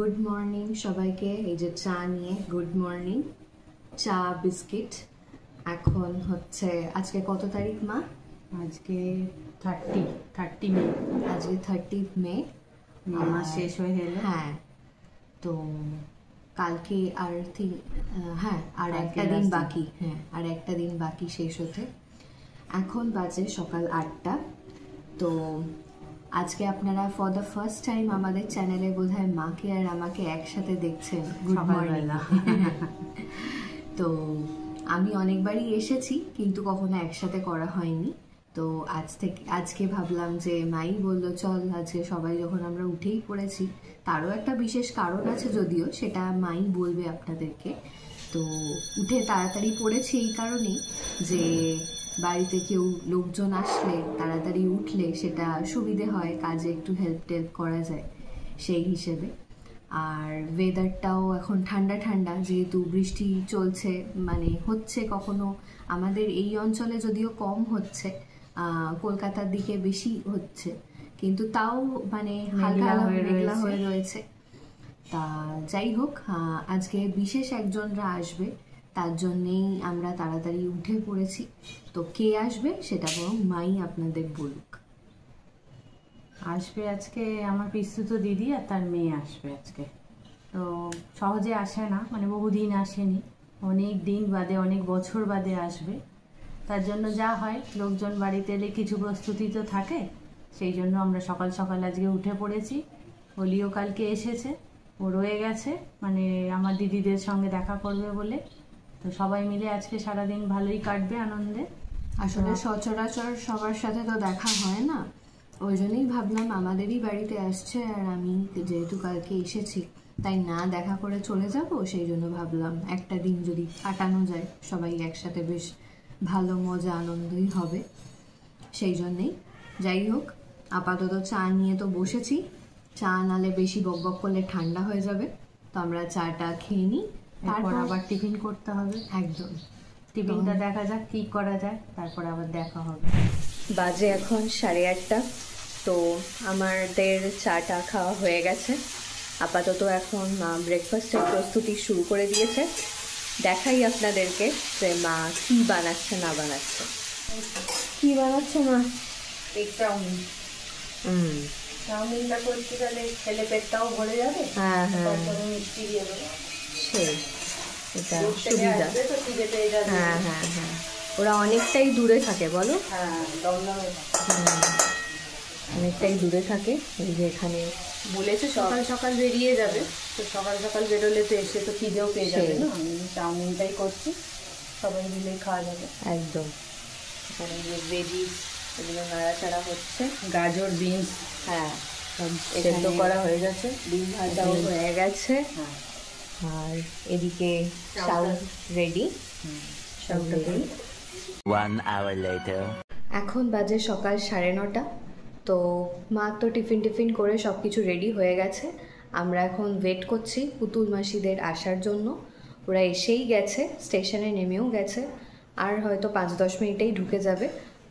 Good morning সবাইকে। এই যে চা নিয়ে গুড মর্নিং, চা বিস্কিট। এখন হচ্ছে আজকে কত তারিখ মা? আজকে 30 মে। আজকে 30 মে, মাস শেষ হয়ে গেল। হ্যাঁ, তো কালকে আর হ্যাঁ আর একটা দিন বাকি। হ্যাঁ, আর একটা দিন বাকি শেষ হতে। এখন বাজে সকাল 8টা। তো আজকে আপনারা ফর দ্য ফার্স্ট টাইম আমাদের চ্যানেলে বোধহয় মাকে আর আমাকে একসাথে দেখছেন। Good morning. তো আমি অনেকবারই এসেছি কিন্তু কখনো একসাথে করা হয়নি। তো আজকে ভাবলাম যে মাই বললো চল আজকে সবাই যখন আমরা উঠেই পড়েছি, তারও একটা বিশেষ কারণ আছে যদিও, সেটা মাই বলবে আপনাদেরকে। তো উঠে তাড়াতাড়ি পড়েছি এই কারণেই যে বাড়িতে কেউ লোকজন আসলে তাড়াতাড়ি উঠলে সেটা সুবিধে হয়, কাজে একটু হেল্প করা যায় সেই হিসেবে। আর ওয়েদারটাও এখন ঠান্ডা ঠান্ডা, যেহেতু বৃষ্টি চলছে, মানে হচ্ছে কখনো আমাদের এই অঞ্চলে যদিও কম হচ্ছে, কলকাতার দিকে বেশি হচ্ছে, কিন্তু তাও মানে হালকা মেঘলা হয়ে রয়েছে। তা যাই হোক, আজকে বিশেষ একজনরা আসবে, তার জন্যেই আমরা তাড়াতাড়ি উঠে পড়েছি। তো কে আসবে সেটা বরং মাই আপনাদের বলুক। আসবে আজকে আমার পিস্তুত দিদি আর তার মেয়ে আসবে আজকে। তো সহজে আসে না, মানে বহুদিন আসেনি, অনেক দিন বাদে, অনেক বছর বাদে আসবে। তার জন্য যা হয়, লোকজন বাড়িতে এলে কিছু প্রস্তুতি তো থাকে, সেই জন্য আমরা সকাল সকাল আজকে উঠে পড়েছি। অলিও কালকে এসেছে, ও রয়ে গেছে, মানে আমার দিদিদের সঙ্গে দেখা করবে বলে। তো সবাই মিলে আজকে সারাদিন ভালোই কাটবে আনন্দে। আসলে সচরাচর সবার সাথে তো দেখা হয় না, ওই জন্যই ভাবলাম আমাদেরই বাড়িতে আসছে, আর আমি যেহেতু কালকে এসেছি তাই না দেখা করে চলে যাব, সেই জন্য ভাবলাম একটা দিন যদি কাটানো যায় সবাই একসাথে, বেশ ভালো মজা আনন্দই হবে, সেই জন্যেই। যাই হোক, আপাতত চা নিয়ে তো বসেছি। চা নালে বেশি বকবক করলে ঠান্ডা হয়ে যাবে, তো আমরা চাটা খেয়ে নিই, তারপর আবার টিফিন করতে হবে। একদম, টিফিনটা দেখা যাক কি করা যায়, তারপর আবার দেখা হবে। বাজে এখন 8:30। তো আমাদের চাটা খাওয়া হয়ে গেছে। আপাতত এখন ব্রেকফাস্টের প্রস্তুতি শুরু করে দিয়েছে। দেখাই আপনাদেরকে যে মা কি বানাচ্ছে না বানাচ্ছে। কি বানাচ্ছে মা? চাউমিন। চাউমিনটা করছি, তাহলে খেলে পেটটাও ভরে যাবে। হ্যাঁ হ্যাঁ, মিষ্টি দিয়ে দেবো, সেই এটা সুবিধা। হ্যাঁ হ্যাঁ হ্যাঁ, ওরা অনেকটাই দূরে থাকে বলো। হ্যাঁ, দমদমে অনেকটাই দূরে থাকে। এই যে এখানে বলেছে সকাল সকাল বেরিয়ে যাবে, তো সকাল সকাল বেরোলে তো এসে তো খিদেও পেয়ে যাবে না। আমি চাউমিনটাই করছি, সবাই মিলে খাওয়া যাবে। একদম। এখানে যে ভেজিস এগুলো নাড়াচাড়া হচ্ছে, গাজর, বিনস, হ্যাঁ সব সেদ্ধ করা হয়ে গেছে, ডিম ভাজাও হয়ে গেছে। হ্যাঁ, আর এদিকে চাউ রেডি, সব রেডি। 1 hour later. এখন বাজে সকাল 9:30। তো মা তো টিফিন করে সব কিছু রেডি হয়ে গেছে। আমরা এখন ওয়েট করছি পুতুল মাসিদের আসার জন্য। ওরা এসেই গেছে, স্টেশনে নেমেও গেছে, আর হয়তো 5-10 মিনিটেই ঢুকে যাবে।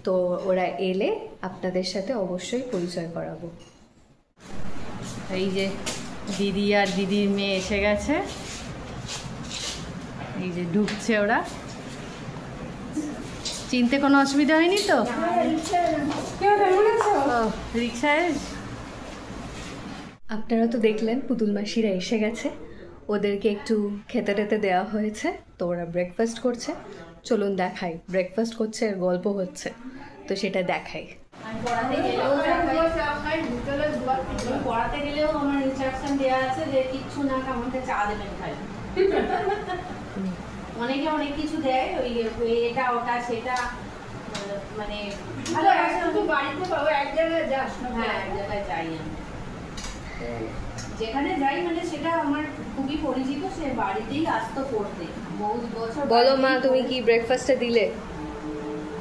তো ওরা এলে আপনাদের সাথে অবশ্যই পরিচয় করাবো। এই যে দিদি আর দিদির মেয়ে এসে গেছে, এই যে ঢুকছে ওরা। চিনতে কোনো অসুবিধা হয়নি তো? রিক্সায় আপনারা তো দেখলেন পুতুল মাসিরা এসে গেছে, ওদেরকে একটু খেতে টেতে দেওয়া হয়েছে, তো ওরা ব্রেকফাস্ট করছে। চলুন দেখাই, ব্রেকফাস্ট করছে আর গল্প হচ্ছে, তো সেটা দেখাই। পড়াতে গেলেও আমার ইনস্ট্রাকশন দেওয়া আছে যে কিচ্ছু না, আমাকে চা দেবেন খালি। অনেকে অনেক কিছু দেয়, ওই এটা ওটা সেটা, মানে ভালো বাড়িতে পাবো, এক জায়গায় যাস না। হ্যাঁ, এক জায়গায় যাই আমি, যেখানে যাই মানে সেটা আমার খুবই পরিচিত, সে বাড়িতেই আসতো পড়তে বহু বছর। বলো মা, তুমি কি ব্রেকফাস্টে দিলে?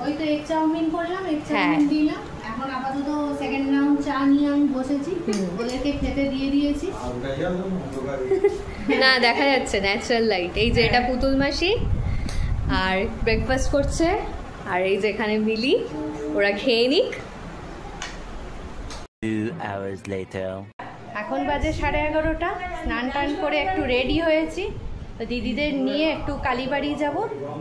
ওই তো এগ চাউমিন করলাম, এগ চাউমিন দিলাম। এখন আপাতত সেকেন্ড রাউন্ড চা নিয়ে আমি বসেছি, ওদেরকে খেতে দিয়ে দিয়েছি। না, দেখা যাচ্ছে ন্যাচারাল লাইট। এই যে এটা পুতুল মাসি আর ব্রেকফাস্ট করছে, আর এই যে এখানে মিলি, ওরা খেয়ে নিক। 2 hours later. এখন বাজে 11:30। স্নান টান করে একটু রেডি হয়েছি, তো দিদিদের নিয়ে একটু কালীবাড়ি যাব।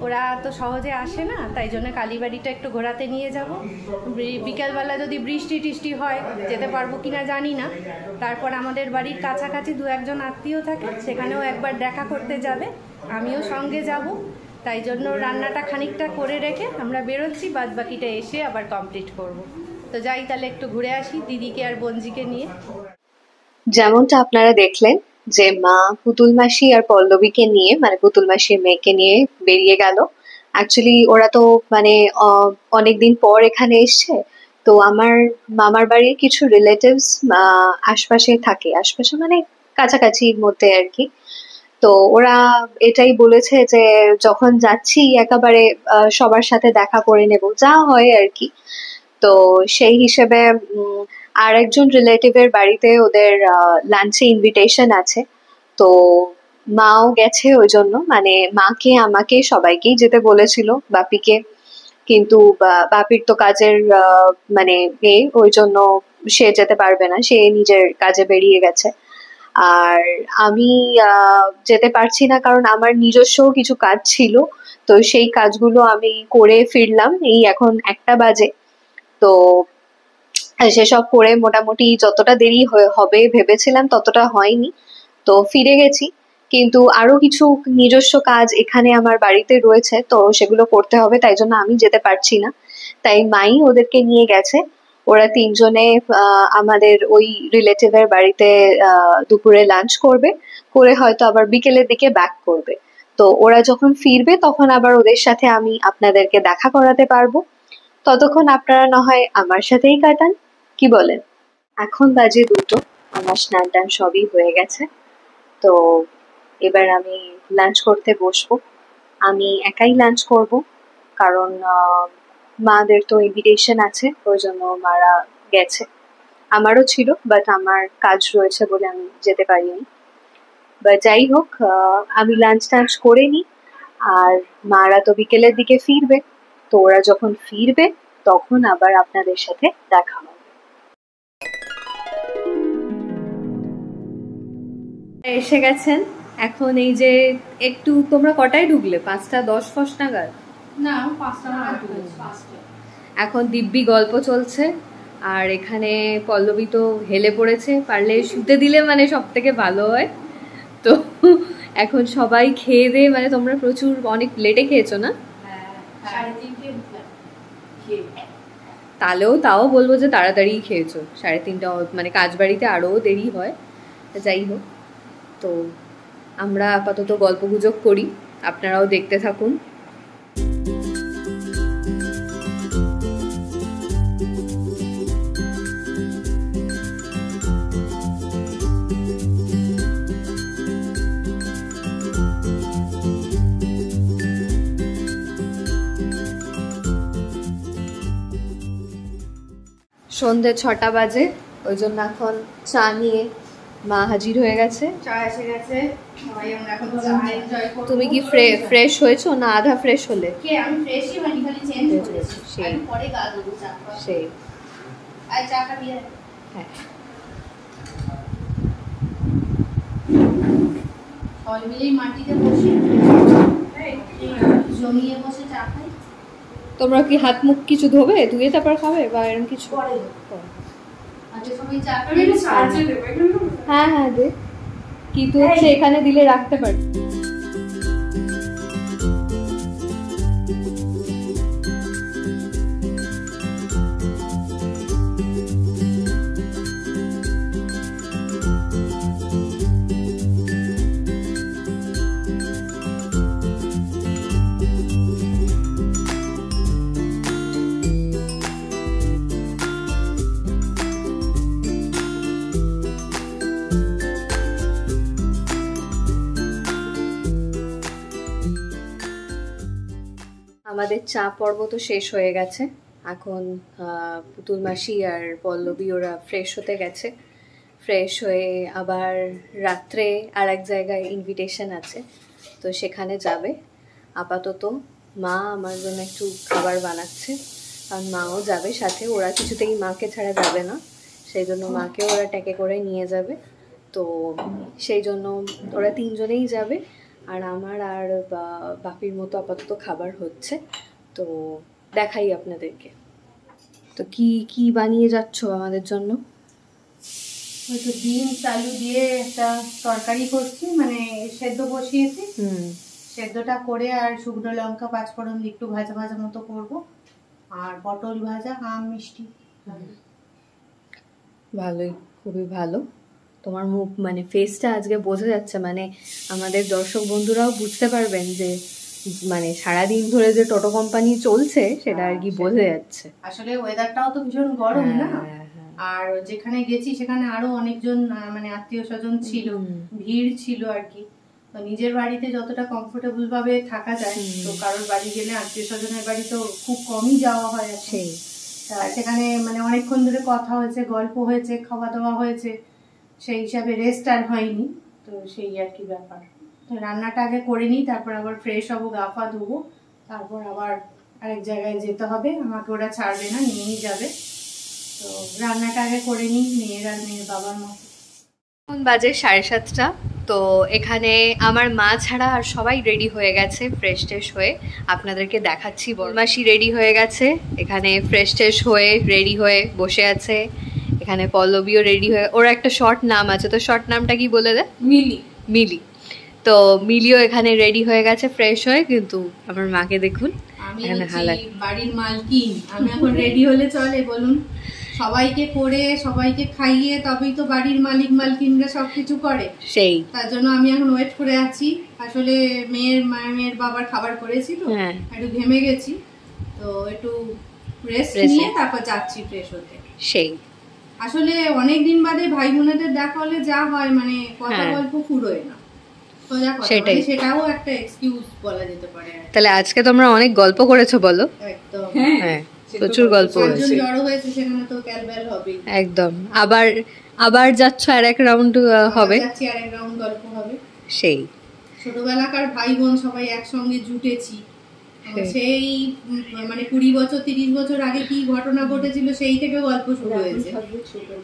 ওরা তো সহজে আসে না, তাই জন্য কালীবাড়িটা একটু ঘোরাতে নিয়ে যাব। বিকেলবেলা যদি বৃষ্টি টিষ্টি হয় যেতে পারবো কিনা জানি না। তারপর আমাদের বাড়ির কাছাকাছি 2-1 আত্মীয় থাকে, সেখানেও একবার দেখা করতে যাবে, আমিও সঙ্গে যাব। তাই জন্য রান্নাটা খানিকটা করে রেখে আমরা বেরোচ্ছি, বাদ বাকিটা এসে আবার কমপ্লিট করব। তো যাই তাহলে একটু ঘুরে আসি দিদিকে আর বঞ্জিকে নিয়ে। যেমনটা আপনারা দেখলেন যে মা পুতুল মাসি আর পল্লবীকে নিয়ে, মানে পুতুল মাসির মেয়েকে নিয়ে বেরিয়ে গেল। অ্যাকচুয়ালি ওরা তো মানে অনেকদিন পর এখানে এসছে, তো আমার মামার বাড়ির কিছু রিলেটিভস আশপাশে থাকে, আশপাশে মানে কাছাকাছির মধ্যে আর কি। তো ওরা এটাই বলেছে যে যখন যাচ্ছি একেবারে সবার সাথে দেখা করে নেব, যা হয় আর কি। তো সেই হিসেবে আর একজন রিলেটিভের বাড়িতে ওদের লাঞ্চে ইনভিটেশন আছে, তো মাও গেছে ওই জন্য, মানে মাকে আমাকে সবাইকেই যেতে বলেছিল, বাপিকে, কিন্তু বাপির তো কাজের মানে ওই জন্য সে যেতে পারবে না, সে নিজের কাজে বেরিয়ে গেছে। আর আমি যেতে পারছি না কারণ আমার নিজস্ব কিছু কাজ ছিল, তো সেই কাজগুলো আমি করে ফিরলাম, এই এখন 1টা বাজে। তো সেসব করে মোটামুটি যতটা দেরি হবে ভেবেছিলাম ততটা হয়নি, তো ফিরে গেছি। কিন্তু আরো কিছু নিজস্ব কাজ এখানে আমার বাড়িতে রয়েছে, তো সেগুলো করতে হবে, তাই জন্য আমি যেতে পারছি না। তাই মাই ওদেরকে নিয়ে গেছে। ওরা 3জনে আমাদের ওই রিলেটিভের বাড়িতে দুপুরে লাঞ্চ করবে, করে হয়তো আবার বিকেলের দিকে ব্যাক করবে। তো ওরা যখন ফিরবে তখন আবার ওদের সাথে আমি আপনাদেরকে দেখা করাতে পারবো। ততক্ষণ আপনারা না হয় আমার সাথেই কাটান, কি বলেন? এখন বাজে 2টো, আমার স্নান টান সবই হয়ে গেছে। তো এবার আমি লাঞ্চ করতে বসবো। আমি একাই লাঞ্চ করব, কারণ মাদের তো ইনভিটেশন আছে, ওই জন্য মারা গেছে। আমারও ছিল, বাট আমার কাজ রয়েছে বলে আমি যেতে পারিনি। বা যাই হোক, আমি লাঞ্চ টাঞ্চ করে নিই, আর মারা তো বিকেলের দিকে ফিরবে, তো ওরা যখন ফিরবে তখন আবার আপনাদের সাথে দেখা হবে। এসে গেছেন এখন, এই যে একটু তোমরা কটায় ঢুকলে? 5:10 নাগাদ? না, 5টা নাগাদ ঢুকেছি। এখন দিব্যি গল্প চলছে, আর এখানে পল্লবী তো হেলে পড়েছে, পারলে শুতে দিলে মানে সব থেকে ভালো হয়। তো এখন সবাই খেয়ে দিয়ে, মানে তোমরা প্রচুর অনেক লেটে খেয়েছো না? তাও বলবো যে তাড়াতাড়ি খেয়েছো, 3:30, মানে কাজ বাড়িতে আরো দেরি হয়। যাই হোক, তো আমরা আপাতত গল্প গুজব করি, আপনারাও দেখতে থাকুন। সন্ধে 6টা বাজে, ওই জন্য এখন চা নিয়ে মা হাজির হয়ে গেছে। চা এসে গেছে, সবাই আমরা এখন চা এনজয় করব। তুমি কি ফ্রেশ হয়েছো না আধা ফ্রেশ হলে? কে আমি ফ্রেশই হইনি, খালি চেঞ্জ করেছি, আমি পরে গা ধোবো। চা সেই আর চা খাবি? হ্যাঁ, সবাই মিলেই মাটিতে বসে জমিয়ে বসে চা খাই। তোমরা কি হাত মুখ কিছু ধোবে, ধুয়ে তারপর খাবে বা এরকম কিছু? আচ্ছা, সবাই চা খাবে। হ্যাঁ হ্যাঁ দে, কিন্তু হচ্ছে এখানে দিলে রাখতে পারি। আমাদের চা পর্ব তো শেষ হয়ে গেছে, এখন পুতুল মাসি আর পল্লবী ওরা ফ্রেশ হতে গেছে। ফ্রেশ হয়ে আবার রাত্রে আর এক জায়গায় ইনভিটেশন আছে, তো সেখানে যাবে। আপাতত মা আমার জন্য একটু খাবার বানাচ্ছে, কারণ মাও যাবে সাথে, ওরা কিছুতেই মাকে ছাড়া যাবে না, সেই জন্য মাকে ওরা ট্যাকে করে নিয়ে যাবে। তো সেই জন্য ওরা তিনজনেই যাবে, আর আমার আর বাপির মতো আপাতত খাবার হচ্ছে। তো দেখাই আপনাদেরকে। তো কি কি বানিয়ে যাচ্ছ আমাদের জন্য? ওই তো ডিম আলু দিয়ে একটা তরকারি করছি, মানে সেদ্ধ বসিয়েছি। সেদ্ধটা করে আর শুকনো লঙ্কা পাঁচফোড়ন দিয়ে একটু ভাজা ভাজা মতো করব, আর পটল ভাজা, আম মিষ্টি। ভালোই, খুবই ভালো। তোমার মুখ মানে ফেসটা আজকে বোঝা যাচ্ছে, মানে আমাদের দর্শক বন্ধুরাও বুঝতে পারবেন যে মানে সারাদিন ধরে যে টোটো কোম্পানি চলছে সেটা আর কি বোঝা যাচ্ছে। আসলে ওয়েদারটাও তো ভীষণ গরম না, আর যেখানে গেছি সেখানে আরো অনেকজন মানে আত্মীয় স্বজন ছিল, ভিড় ছিল আর কি। তো নিজের বাড়িতে যতটা কমফোর্টেবল ভাবে থাকা যায়, তো কারোর বাড়ি গেলে আত্মীয় স্বজনের বাড়ি তো খুব কমই যাওয়া হয়। সেই সেখানে মানে অনেকক্ষণ ধরে কথা হয়েছে, গল্প হয়েছে, খাওয়া দাওয়া হয়েছে, সেই হিসাবে রেস্ট আর হয়নি। তো সেই আর কি ব্যাপার। তো রান্নাটা আগে করে নিই, তারপর আবার ফ্রেশ হবো, গা পা ধোবো, তারপর আবার আরেক জায়গায় যেতে হবে। আমাকে ওরা ছাড়বে না, নিয়েই যাবে। তো রান্নাটা আগে করে নিই মেয়ের আর মেয়ের বাবার মতো। এখন বাজে 7:30। তো এখানে আমার মা ছাড়া আর সবাই রেডি হয়ে গেছে ফ্রেশ ট্রেশ হয়ে। আপনাদেরকে দেখাচ্ছি, বরমাসি রেডি হয়ে গেছে, এখানে ফ্রেশ ট্রেশ হয়ে রেডি হয়ে বসে আছে। এখানে পল্লবীও রেডি হয়ে, ওর একটা শর্ট নাম আছে, তো শর্ট নামটা কি বলে দে? মিলি। মিলি। তো মিলিও এখানে রেডি হয়ে গেছে ফ্রেশ হয়ে। কিন্তু আমার মাকে দেখুন, এখানে বাড়ির মালকিন, আমি এখন রেডি হলে চলে বলুন? সবাইকে করে সবাইকে খাইয়ে তবেই তো বাড়ির মালিক মালকিনরা সবকিছু করে। সেই তার জন্য আমি এখন ওয়েট করে আছি। আসলে মেয়ের বাবার খাবার করেছি, তো একটু ঘেমে গেছি, তো একটু রেস্ট নিয়ে তারপর যাচ্ছি ফ্রেশ হতে। সেই আসলে অনেকদিন বাদে ভাই বোনেদের দেখা হলে যা হয়, মানে কথা গল্প ফুরোয় না, সেটাই, সেটাও একটা এক্সকিউজ বলা যেতে পারে। তাহলে আজকে তোমরা অনেক গল্প করেছো বলো? একদম, হ্যাঁ, প্রচুর গল্প হয়েছে। জড়ো হয়েছে সেখানে তো ক্যালবেল হবে একদম। আবার যাচ্ছ আর এক রাউন্ড হবে, যাচ্ছি আর এক রাউন্ড গল্প হবে। সেই ছোটবেলাকার ভাই বোন সবাই একসঙ্গে জুটেছি, সেই মানে 20 বছর 30 বছর আগে কি ঘটনা ঘটেছিল সেই থেকে গল্প শুরু হয়েছে।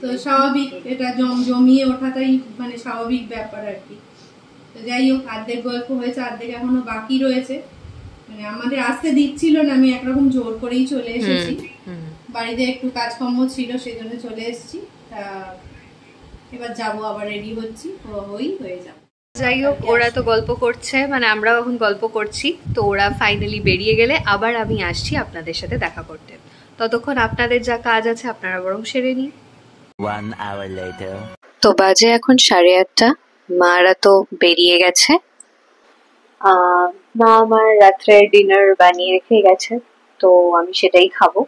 তো স্বাভাবিক, এটা জমিয়ে ওঠাটাই মানে স্বাভাবিক ব্যাপার আর কি। তো যাই হোক, অর্ধেক গল্প হয়েছে, অর্ধেক এখনো বাকি রয়েছে। মানে আমাদের আসতে দিচ্ছিল না, আমি একরকম জোর করেই চলে এসেছি। বাড়িতে একটু কাজকর্ম ছিল, সেজন্য চলে এসেছি। এবার যাবো, আবার রেডি হচ্ছি, হয়ে যাবো। যাই হোক, ওরা তো গল্প করছে, মানে আমরাও এখন গল্প করছি। তো ওরা ফাইনালি বেরিয়ে গেলে আবার আমি আসছি আপনাদের সাথে দেখা করতে। ততক্ষণ আপনাদের যা কাজ আছে আপনারা বরং সেরে নিন। 1 hour later. তো বাজে এখন 8:30। মারা তো বেরিয়ে গেছে। মা আমার রাত্রে ডিনার বানিয়ে রেখে গেছে, তো আমি সেটাই খাবো।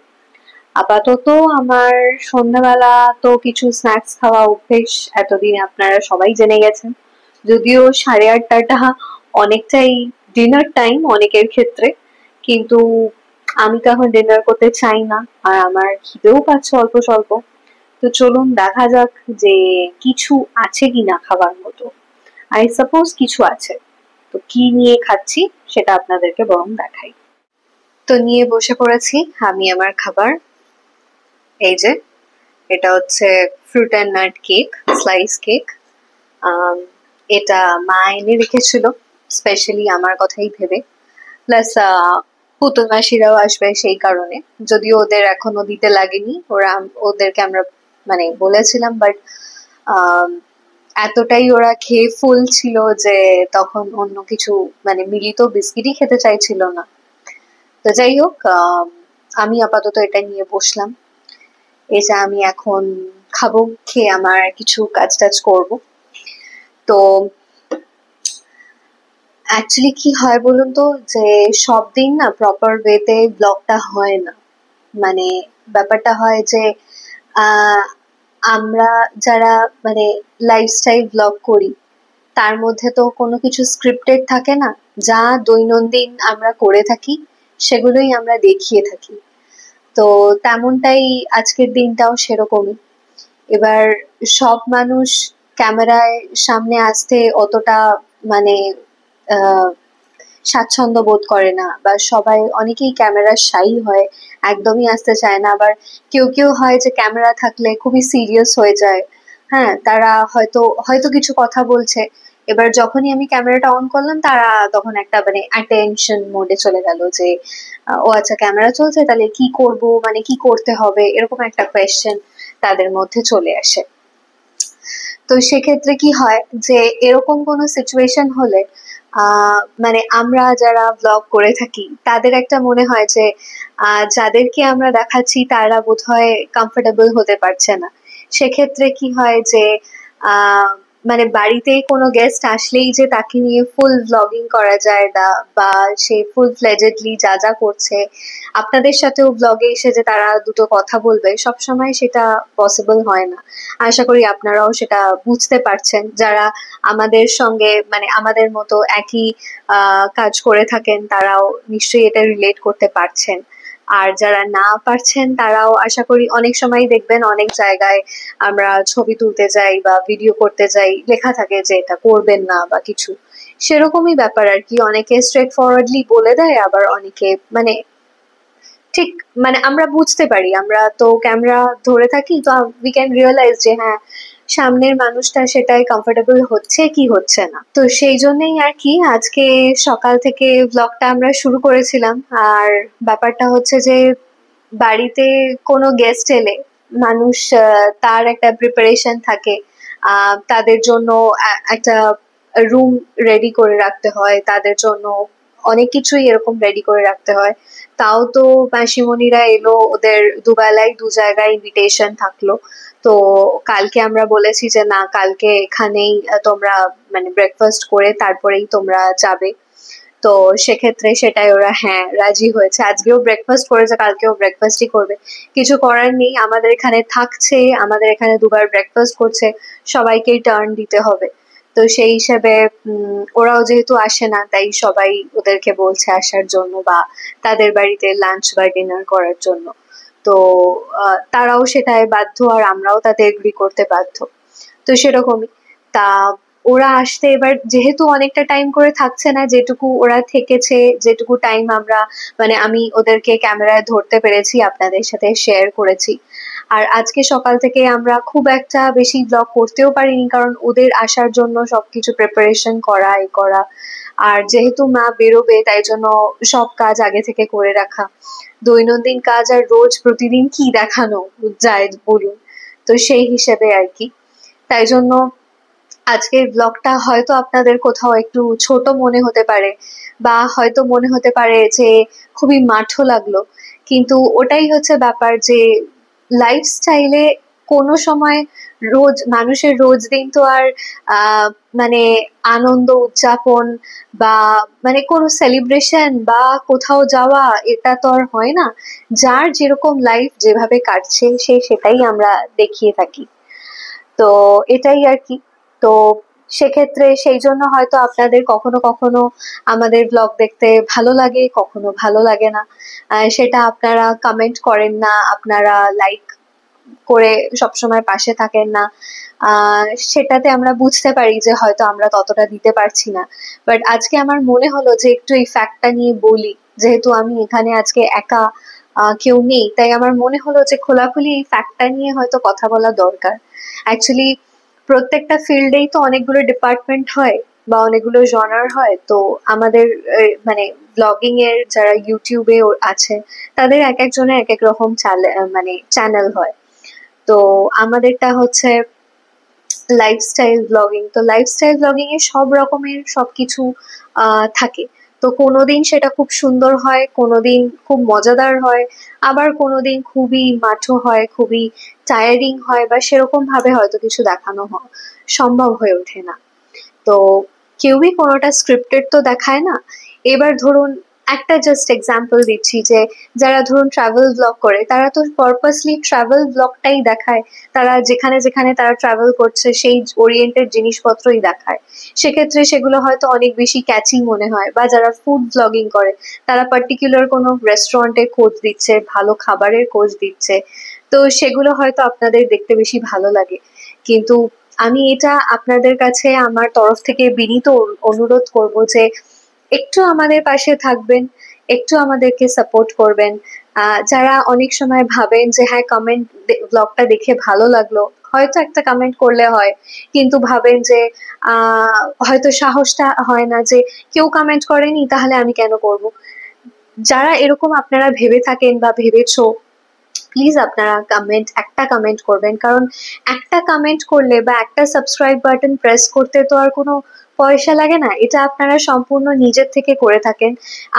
আপাতত আমার সন্ধ্যাবেলা তো কিছু স্ন্যাক্স খাওয়া অভ্যেস এতদিন আপনারা সবাই জেনে গেছেন। যদিও 8:30টা অনেকটাই ডিনার টাইম অনেকের ক্ষেত্রে, কিন্তু আমি তো এখন ডিনার করতে চাই না, আর আমার খিদেও পাচ্ছে অল্প স্বল্প। তো চলুন দেখা যাক যে কিছু আছে কিনা খাবার মতো। আই সাপোজ কিছু আছে, তো কি নিয়ে খাচ্ছি সেটা আপনাদেরকে বরং দেখাই। তো নিয়ে বসে পড়েছি আমি আমার খাবার। এই যে এটা হচ্ছে fruit and nut cake, slice cake. এটা মা এনে রেখেছিল স্পেশালি আমার কথাই ভেবে, প্লাস পুতুল মাসিরাও আসবে সেই কারণে। যদিও ওদের এখনো দিতে লাগেনি, ওদেরকে আমরা মানে বলেছিলাম, বাট এতটাই ওরা খেয়ে ফুল ছিল যে তখন অন্য কিছু মানে মিলিত বিস্কিটই খেতে চাইছিল না। তো যাই হোক, আমি আপাতত এটা নিয়ে বসলাম। এটা আমি এখন খাবো, খেয়ে আমার কিছু কাজ টাজ করবো। তো অ্যাকচুয়ালি কি হয় বলুন তো, যে সব দিন না প্রপার ওয়েতে ব্লগটা হয় না। মানে ব্যাপারটা হয় যে আমরা যারা মানে লাইফস্টাইল ব্লগ করি তার মধ্যে তো কোনো কিছু স্ক্রিপ্টেড থাকে না, যা দৈনন্দিন আমরা করে থাকি সেগুলোই আমরা দেখিয়ে থাকি। তো তেমনটাই আজকের দিনটাও সেরকমই। এবার সব মানুষ ক্যামেরায় সামনে আসতে অতটা মানে স্বাচ্ছন্দ্য বোধ করে না, বা সবাই অনেকেই ক্যামেরার শাই হয়, একদমই আসতে চায় না। আবার কেউ কেউ হয় যে ক্যামেরা থাকলে খুবই সিরিয়াস হয়ে যায়। হ্যাঁ, তারা হয়তো হয়তো কিছু কথা বলছে, এবার যখনই আমি ক্যামেরাটা অন করলাম তারা তখন একটা মানে অ্যাটেনশন মোডে চলে গেল যে ও আচ্ছা ক্যামেরা চলছে, তাহলে কি করব, মানে কি করতে হবে, এরকম একটা কোয়েশ্চেন তাদের মধ্যে চলে আসে। তো সেক্ষেত্রে কি হয় যে এরকম কোনো সিচুয়েশন হলে মানে আমরা যারা ব্লগ করে থাকি তাদের একটা মনে হয় যে যাদেরকে আমরা দেখাচ্ছি তারা বোধহয় কমফোর্টেবল হতে পারছে না। সেক্ষেত্রে কি হয় যে মানে বাড়িতে কোনো গেস্ট আসলেই যে তাকে নিয়ে ফুল ব্লগিং করা যায় বা সে ফুল ফ্লেজেডলি যা যা করছে আপনাদের সাথেও ব্লগে এসে যে তারা দুটো কথা বলবে, সবসময় সেটা পসিবল হয় না। আশা করি আপনারাও সেটা বুঝতে পারছেন, যারা আমাদের সঙ্গে মানে আমাদের মতো একই কাজ করে থাকেন তারাও নিশ্চয়ই এটা রিলেট করতে পারছেন। আর যারা না পারছেন তারাও আশা করি অনেক সময় দেখবেন অনেক জায়গায় আমরা ছবি তুলতে যাই বা ভিডিও করতে যাই, লেখা থাকে যে এটা করবেন না বা কিছু, সেরকমই ব্যাপার আর কি। অনেকে স্ট্রেট ফরওয়ার্ডলি বলে দেয়, আবার অনেকে মানে ঠিক মানে আমরা বুঝতে পারি, আমরা তো ক্যামেরা ধরে থাকি, তো উই ক্যান রিয়েলাইজ যে হ্যাঁ সামনের মানুষটা সেটাই কমফোর্টেবল হচ্ছে কি হচ্ছে না। তো সেই জন্যই আর কি আজকে সকাল থেকে ব্লগটা আমরা শুরু করেছিলাম। আর ব্যাপারটা হচ্ছে যে বাড়িতে কোনো গেস্ট এলে মানুষ তার একটা প্রিপারেশন থাকে, তাদের জন্য একটা রুম রেডি করে রাখতে হয়, তাদের জন্য অনেক কিছুই এরকম রেডি করে রাখতে হয়। তাও তো মাসিমণিরা এলো, ওদের দুবেলায় দু জায়গায় ইনভিটেশন থাকলো। তো কালকে আমরা বলেছি যে না কালকে এখানেই তোমরা মানে ব্রেকফাস্ট করে তারপরেই তোমরা যাবে। তো সেক্ষেত্রে সেটাই ওরা হ্যাঁ রাজি হয়েছে, আজকেও ব্রেকফাস্ট করেছে, কালকেও ব্রেকফাস্টই করবে। কিছু করার নেই, আমাদের এখানে থাকছে, আমাদের এখানে দুবার ব্রেকফাস্ট করছে, সবাইকেই টার্ন দিতে হবে। তো সেই হিসেবে ওরাও যেহেতু আসে না তাই সবাই ওদেরকে বলছে আসার জন্য বা তাদের বাড়িতে লাঞ্চ বা ডিনার করার জন্য। তো তারাও সেটাই বাধ্য, আর আমরাও তাতে এগ্রি করতে বাধ্য। তো সেরকমই। তা ওরা আসতে এবার যেহেতু অনেকটা টাইম করে থাকছে না, যেটুকু ওরা থেকেছে, যেটুকু টাইম আমরা মানে আমি ওদেরকে ক্যামেরায় ধরতে পেরেছি আপনাদের সাথে শেয়ার করেছি। আর আজকে সকাল থেকে আমরা খুব একটা বেশি ব্লগ করতেও পারিনি, কারণ ওদের আসার জন্য সবকিছু প্রিপারেশন করা এ করা, আর যেহেতু মা বেরোবে তাই জন্য সব কাজ আগে থেকে করে রাখা। দৈনন্দিন কাজ আর রোজ প্রতিদিন কি দেখানো যায় বলুন। তো সেই হিসেবে আর কি, তাই জন্য আজকের ব্লগটা হয়তো আপনাদের কোথাও একটু ছোট মনে হতে পারে, বা হয়তো মনে হতে পারে যে খুবই মাঠো লাগলো, কিন্তু ওটাই হচ্ছে ব্যাপার যে লাইফস্টাইলে কোনো সময় রোজ মানুষের রোজ দিন তো আর মানে আনন্দ উদযাপন বা মানে কোনো সেলিব্রেশন বা কোথাও যাওয়া এটা তো আর হয় না। যার যেরকম লাইফ যেভাবে কাটছে সেটাই আমরা দেখিয়ে থাকি। তো এটাই আর কি। তো সেক্ষেত্রে সেই জন্য হয়তো আপনাদের কখনো কখনো আমাদের ব্লগ দেখতে ভালো লাগে, কখনো ভালো লাগে না। সেটা আপনারা কমেন্ট করেন না, আপনারা লাইক করে সবসময় পাশে থাকেন না। সেটাতে আমরা বুঝতে পারি যে হয়তো আমরা ততটা দিতে পারছি না। বাট আজকে আমার মনে হলো যে একটু এই ফ্যাক্টটা নিয়ে বলি, যেহেতু আমি এখানে আজকে একা, কেউ নেই, তাই আমার মনে হলো যে খোলাখুলি এই ফ্যাক্টটা নিয়ে হয়তো কথা বলা দরকার। অ্যাকচুয়ালি প্রত্যেকটা ফিল্ডেই তো অনেকগুলো ডিপার্টমেন্ট হয় বা অনেকগুলো জনার হয়। তো আমাদের মানে ব্লগিং এর যারা ইউটিউবে আছে তাদের এক একজনের এক এক রকম মানে চ্যানেল হয়। তো আমাদেরটা হচ্ছে লাইফস্টাইল ব্লগিং। তো লাইফস্টাইল ব্লগিং এ সব রকমের সবকিছু থাকে। তো কোনোদিন সেটা খুব সুন্দর হয়, কোনোদিন খুব মজাদার হয়, আবার কোনোদিন খুবই মাঠো হয়, খুবই টায়ারিং হয়, বা সেরকম ভাবে হয়তো কিছু দেখানো সম্ভব হয়ে ওঠে না। তো কেউই কোনোটা স্ক্রিপ্টেড তো দেখায় না। এবার ধরুন একটা জাস্ট এক্সাম্পল দিচ্ছি, যে যারা ধরুন ট্রাভেল ব্লগ করে তারা তো পারপাসলি ট্রাভেল ব্লগটাই দেখায়, তারা যেখানে যেখানে তারা ট্রাভেল করছে সেই ওরিয়েন্টেড জিনিসপত্রই দেখায়। সেক্ষেত্রে সেগুলো হয়তো অনেক বেশি ক্যাচি মনে হয়। বা যারা ফুড ব্লগিং করে তারা পার্টিকুলার কোনো রেস্টুরেন্টের খোঁজ দিচ্ছে, ভালো খাবারের খোঁজ দিচ্ছে, তো সেগুলো হয়তো আপনাদের দেখতে বেশি ভালো লাগে। কিন্তু আমি এটা আপনাদের কাছে আমার তরফ থেকে বিনীত অনুরোধ করব যে একটু আমাদের পাশে থাকবেন, একটু আমাদেরকে সাপোর্ট করবেন। যারা অনেক সময় ভাবেন যে হ্যাঁ কমেন্ট, ব্লগটা দেখে ভালো লাগলো, হয়তো একটা কমেন্ট করলে হয়, কিন্তু ভাবেন যে হয়তো সাহসটা হয় না যে কেউ কমেন্ট করেনি তাহলে আমি কেন করব। যারা এরকম আপনারা ভেবে থাকেন বা ভেবেছো, প্লিজ আপনারা একটা কমেন্ট করবেন, কারণ একটা কমেন্ট করলে বা একটা সাবস্ক্রাইব বাটন প্রেস করতে তো আর কোনো পয়সা লাগে না, এটা আপনারা সম্পূর্ণ নিজের থেকে করে থাকেন।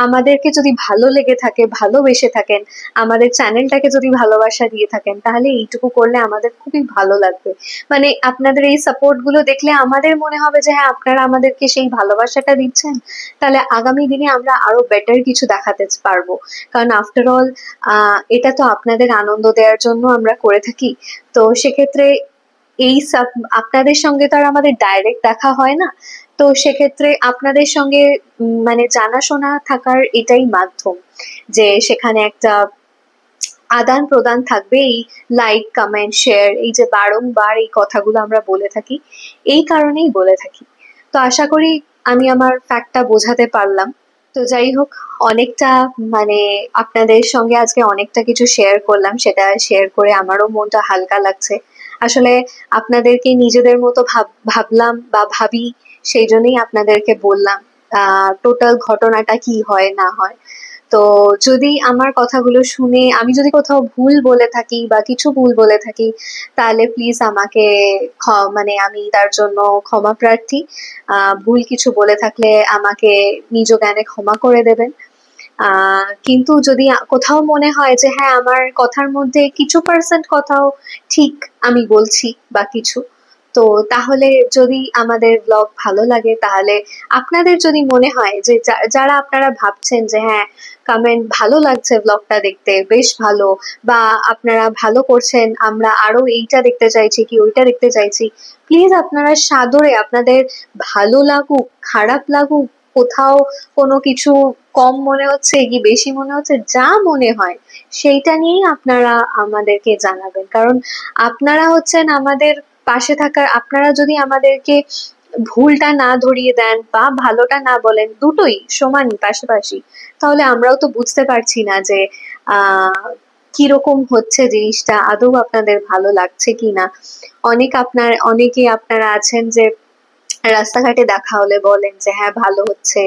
আমাদেরকে যদি ভালো লেগে থাকে, ভালোবেসে থাকেন, আমাদের চ্যানেলটাকে যদি ভালোবাসা দিয়ে থাকেন, তাহলে এইটুকু করলে আমাদের খুবই ভালো লাগবে। মানে আপনাদের এই সাপোর্ট গুলো দেখলে আমাদের মনে হবে যে হ্যাঁ আপনারা আমাদেরকে সেই ভালোবাসাটা দিচ্ছেন, তাহলে আগামী দিনে আমরা আরো বেটার কিছু দেখাতে পারবো। কারণ আফটার অল এটা তো আপনাদের আনন্দ দেওয়ার জন্য আমরা করে থাকি। তো সেক্ষেত্রে এই আপনাদের সঙ্গে তো আর আমাদের ডাইরেক্ট দেখা হয় না, তো সেক্ষেত্রে আপনাদের সঙ্গে মানে জানাশোনা থাকার এটাই মাধ্যম, যে সেখানে একটা আদান প্রদান থাকবে। এই লাইক কমেন্ট শেয়ার, এই যে বারংবার এই কথাগুলো আমরা বলে থাকি, এই কারণেই বলে থাকি। তো আশা করি আমি আমার ফ্যাক্টটা বোঝাতে পারলাম। তো যাই হোক, অনেকটা মানে আপনাদের সঙ্গে আজকে অনেকটা কিছু শেয়ার করলাম, সেটা শেয়ার করে আমারও মনটা হালকা লাগছে। আসলে আপনাদেরকে নিজেদের মতো ভাবলাম বা ভাবি, সেই জন্যই আপনাদেরকে বললাম টোটাল ঘটনাটা কি হয় না হয়। তো যদি আমার কথাগুলো শুনে আমি যদি কোথাও ভুল বলে থাকি বা কিছু ভুল বলে থাকি, তাহলে প্লিজ আমাকে মানে আমি তার জন্য ক্ষমা প্রার্থী। ভুল কিছু বলে থাকলে আমাকে নিজ জ্ঞানে ক্ষমা করে দেবেন। কিন্তু যদি কোথাও মনে হয় যে হ্যাঁ আমার কথার মধ্যে কিছু পার্সেন্ট কথাও ঠিক আমি বলছি বা কিছু, তো তাহলে যদি আমাদের ব্লগ ভালো লাগে, তাহলে আপনাদের যদি মনে হয় যে যারা আপনারা ভাবছেন যে হ্যাঁ কমেন্ট ভালো লাগছে, ব্লগটা দেখতে বেশ ভালো, বা আপনারা ভালো করছেন, আমরা আরো এইটা দেখতে চাইছি কি ওইটা দেখতে চাইছি, প্লিজ আপনারা সাদরে, আপনাদের ভালো লাগুক খারাপ লাগুক, কোথাও কোনো কিছু কম মনে হচ্ছে কি বেশি মনে হচ্ছে, যা মনে হয় সেইটা নিয়েই আপনারা আমাদেরকে জানাবেন। কারণ আপনারা হচ্ছেন আমাদের পাশে থাকার, আপনারা যদি আমাদেরকে ভুলটা না ধরিয়ে দেন বা ভালোটা না বলেন, দুটোই সমানই পাশাপাশি, তাহলে আমরাও তো বুঝতে পারছি না যে কিরকম হচ্ছে জিনিসটা, আদৌ আপনাদের ভালো লাগছে কিনা। অনেকে আপনারা আছেন যে রাস্তাঘাটে দেখা হলে বলেন যে হ্যাঁ ভালো হচ্ছে,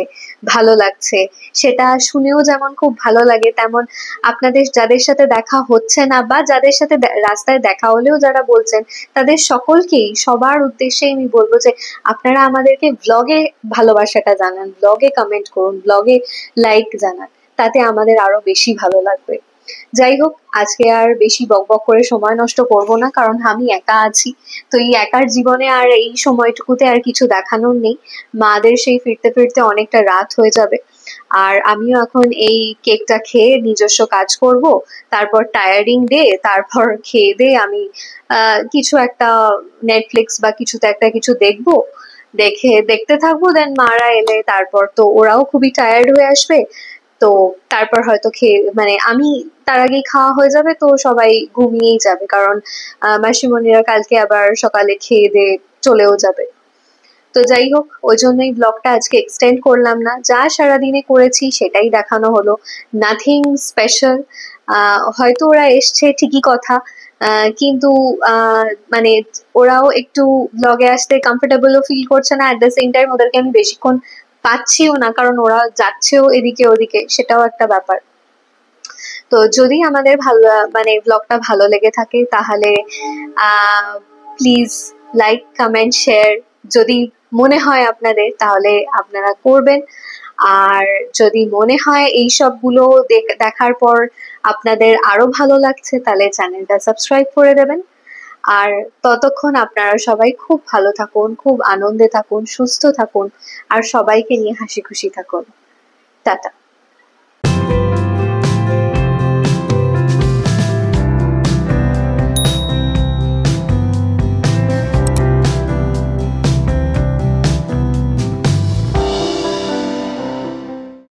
ভালো লাগছে, সেটা শুনেও যেমন খুব ভালো লাগে, তেমন আপনাদের যাদের সাথে দেখা হচ্ছে না বা যাদের সাথে রাস্তায় দেখা হলেও যারা বলছেন, তাদের সকলকেই, সবার উদ্দেশ্যে আমি বলবো যে আপনারা আমাদেরকে ব্লগে ভালোবাসাটা জানান, ব্লগে কমেন্ট করুন, ব্লগে লাইক জানান, তাতে আমাদের আরো বেশি ভালো লাগবে। যাই হোক, আজকে আর বেশি বকবক করে সময় নষ্ট করব না, কারণ আমি একা আছি। তো এই একার জীবনে আর এই সময়টুকুতে আর কিছু দেখানোর নেই। মাদের সেই ফিরতে ফিরতে অনেকটা রাত হয়ে যাবে, আর আমিও এখন এই কেকটা খেয়ে নিজস্ব কাজ করব। তারপর টায়ারিং ডে, তারপর খেয়ে দিয়ে আমি কিছু একটা নেটফ্লিক্স বা কিছুতে একটা কিছু দেখবো, দেখতে থাকবো। দেন মারা এলে তারপর তো ওরাও খুবই টায়ার্ড হয়ে আসবে, তো তারপর হয়তো খেয়ে মানে আমি তার আগেই খাওয়া হয়ে যাবে, তো সবাই ঘুমিয়েই যাবে, কারণ মাসিমণিরা কালকে আবার সকালে খেয়ে দিয়ে চলেও যাবে। তো যাই হোক, ওই জন্যই ব্লগটা আজকে এক্সটেন্ড করলাম না, যা সারাদিনে করেছি সেটাই দেখানো হলো, নাথিং স্পেশাল। হয়তো ওরা এসছে ঠিকই কথা, কিন্তু মানে ওরাও একটু ব্লগে আসতে কমফোর্টেবলও ফিল করছে না, অ্যাট দ্য সেম টাইম ওদেরকে আমি বেশিক্ষণ পাচ্ছিও না, কারণ ওরা যাচ্ছেও এদিকে ওদিকে, সেটাও একটা ব্যাপার। তো যদি আমাদের ভালো মানে ব্লগটা ভালো লেগে থাকে, তাহলে প্লিজ লাইক কমেন্ট শেয়ার, যদি মনে হয় আপনাদের তাহলে আপনারা করবেন। আর যদি মনে হয় এই সবগুলো দেখার পর আপনাদের আরো ভালো লাগছে, তাহলে চ্যানেলটা সাবস্ক্রাইব করে দেবেন। আর ততক্ষণ আপনারা সবাই খুব ভালো থাকুন, খুব আনন্দে থাকুন, সুস্থ থাকুন, আর সবাইকে নিয়ে হাসি খুশি থাকুন। টাটা।